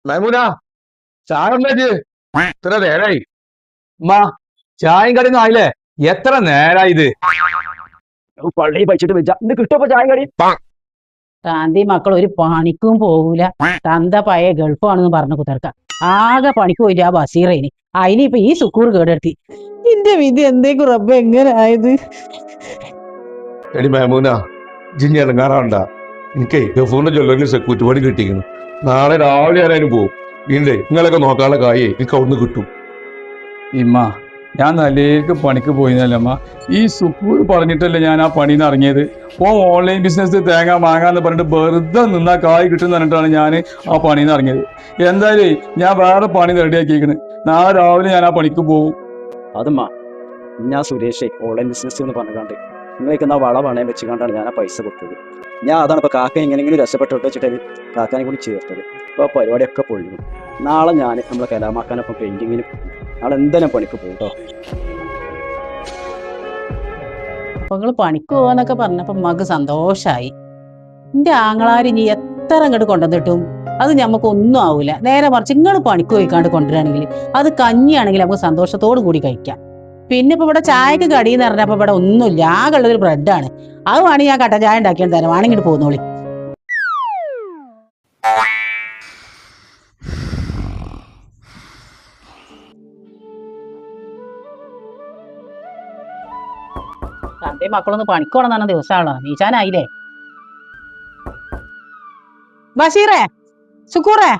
മൈമൂന ചായ ഉണ്ടാക്കി ഇത്ര നേരായി ഉമ്മാ ചായയും കടിയൊന്നും ആയില്ലേ എത്ര നേരായി ഇത് പള്ളി പഴിച്ചിട്ട് വെച്ചാ ഇന്ന് കിട്ടുമ്പോ ചായ കടി താന്തി മക്കൾ ഒരു പണിക്കും പോകൂല തന്ത പഴയ ഗൾഫാണെന്ന് പറഞ്ഞു കുതിർക്ക ആകെ പണിക്ക് പോയിട്ട് ആ ബസീറേനി അതിനിപ്പൊ ഈ സുക്കൂർ കേടെടുത്തി എന്റെ വിധി എന്തേക്കും റബ്ബ എങ്ങനെ ആയത് എടി മൈമൂന ജിഞ്ഞി ഇറങ്ങാറാണ്ട എനിക്കേ ഗഫൂറിന്റെ ജ്വല്ലറിന് സെക്യൂരിറ്റി പണി കിട്ടിക്കുന്നു നാളെ രാവിലെ ഞാനതിന് പോകും വീണ്ടേ നിങ്ങളൊക്കെ നോക്കാനുള്ള കായേ എനിക്ക് അവിടുന്ന് കിട്ടും ഇമ്മ ഞാൻ നല്ലേക്ക് പണിക്ക് പോയിന്നല്ലമ്മ ഈ സുക്കൂർ പറഞ്ഞിട്ടല്ലേ ഞാൻ ആ പണിയിൽ നിന്ന് ഇറങ്ങിയത് ഓൺലൈൻ ബിസിനസ് തേങ്ങ മാങ്ങാന്ന് പറഞ്ഞിട്ട് വെറുതെ നിന്നാ കായ് കിട്ടും പറഞ്ഞിട്ടാണ് ഞാൻ ആ പണിയിൽ നിന്ന് ഇറങ്ങിയത്. എന്തായാലും ഞാൻ വേറെ പണി റെഡിയാക്കിയിരിക്കുന്നത് നാളെ രാവിലെ ഞാൻ ആ പണിക്ക് പോകും. അതുമ്മ ഞാൻ സുരേഷേ ഓൺലൈൻ ബിസിനസ് എന്ന് പറഞ്ഞുകൊണ്ട് നിങ്ങൾക്ക് എന്നാ വള പണയം വെച്ചുകൊണ്ടാണ് ഞാൻ ആ പൈസ കൊടുത്തത്. ഞാൻ അതാണ് ഇപ്പോൾ കാക്ക എങ്ങനെയെങ്കിലും രക്ഷപ്പെട്ടു വെച്ചിട്ട് കാക്കാനെ കൂടി ചേർത്തത്. ഇപ്പോൾ പരിപാടിയൊക്കെ പൊളിഞ്ഞു. നാളെ ഞാൻ നമ്മളെ കലാമാക്കാനൊപ്പം പെയിന്റിങ്ങിന് നാളെ എന്തായാലും പണിക്ക് പോകും കേട്ടോ. അപ്പൊ നിങ്ങള് പണിക്ക് പോവാന്നൊക്കെ പറഞ്ഞപ്പോ മക്ക് സന്തോഷായി. എന്റെ ആങ്ങളാര് ഇനി എത്ര അങ്ങോട്ട് കൊണ്ടുവന്നിട്ടും അത് ഞമ്മക്ക് ഒന്നും ആവൂല. നേരെ മറിച്ച് നിങ്ങൾ പണിക്ക് പോയിക്കാണ്ട് കൊണ്ടുവരാണെങ്കിൽ അത് കഞ്ഞിയാണെങ്കിൽ നമുക്ക് സന്തോഷത്തോടു കൂടി കഴിക്കാം. പിന്നെ ഇപ്പൊ ഇവിടെ ചായക്ക് കടിയെന്ന് പറഞ്ഞപ്പോ ഇവിടെ ഒന്നുമില്ല, ആകെ ഉള്ളൊരു ബ്രെഡാണ്. അത് വേണമെങ്കിൽ ഞാൻ കട്ടൻ ചായ ഉണ്ടാക്കിയാൽ തരാം, വേണമെങ്കിൽ പോന്നോളി. തന്റെ മക്കളൊന്ന് പണിക്കോണെന്നാണ് ദിവസമാണോ നീച്ചാനായില്ലേ? ബഷീറേ സുക്കൂറേ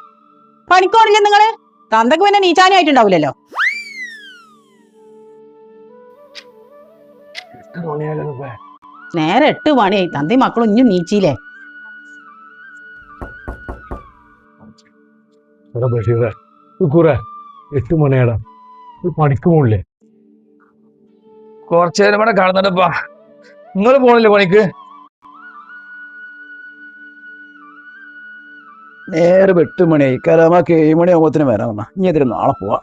പണിക്കോണില്ലേ നിങ്ങള്? തന്തക്ക് പിന്നെ നീച്ചാനായിട്ടുണ്ടാവില്ലല്ലോ. നേരെ 8 മണിയായി, തന്റെ മക്കളും ഇഞ്ഞും നീച്ചില്ലേ? ബഷീറേ 8 മണിയാടാ, പണിക്ക് പോണില്ലേ? കുറച്ചു നേരം ഇവിടെ കാണുന്നുണ്ടപ്പാ. നിങ്ങൾ പോണില്ലേ പണിക്ക്? നേരെ 8 മണിയായി. കലാമാക്ക് 7 മണിയാകുമ്പോഴത്തേനും വരാൻ വന്നാ ഇനി ഇതിന് നാളെ പോവാ.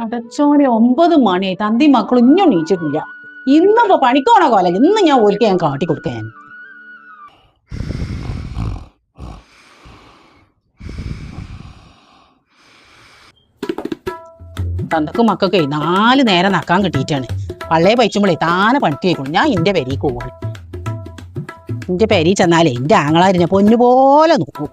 അടച്ചോനെ 9 മണിയായി, തന്തി മക്കളും ഇഞ്ഞും നീച്ചിട്ടില്ല. ഇന്നിപ്പോ പണിക്കോണ കോലല്ല, ഇന്ന് ഞാൻ ഒരിക്കൽ ഞാൻ കാട്ടി കൊടുക്കാൻ. തന്തക്കും മക്കൾക്കേ 4 നേരം നക്കാൻ കിട്ടിയിട്ടാണ്. പള്ളയെ പഴിച്ചുമ്പോഴേ താനെ പണിക്ക് പോയിക്കോളും. ഞാൻ എന്റെ പെരീക്ക് പോവാണ്. എന്റെ പെരി ചെന്നാലേ എന്റെ ആങ്ങളാരിനെ പൊന്നുപോലെ നോക്കും.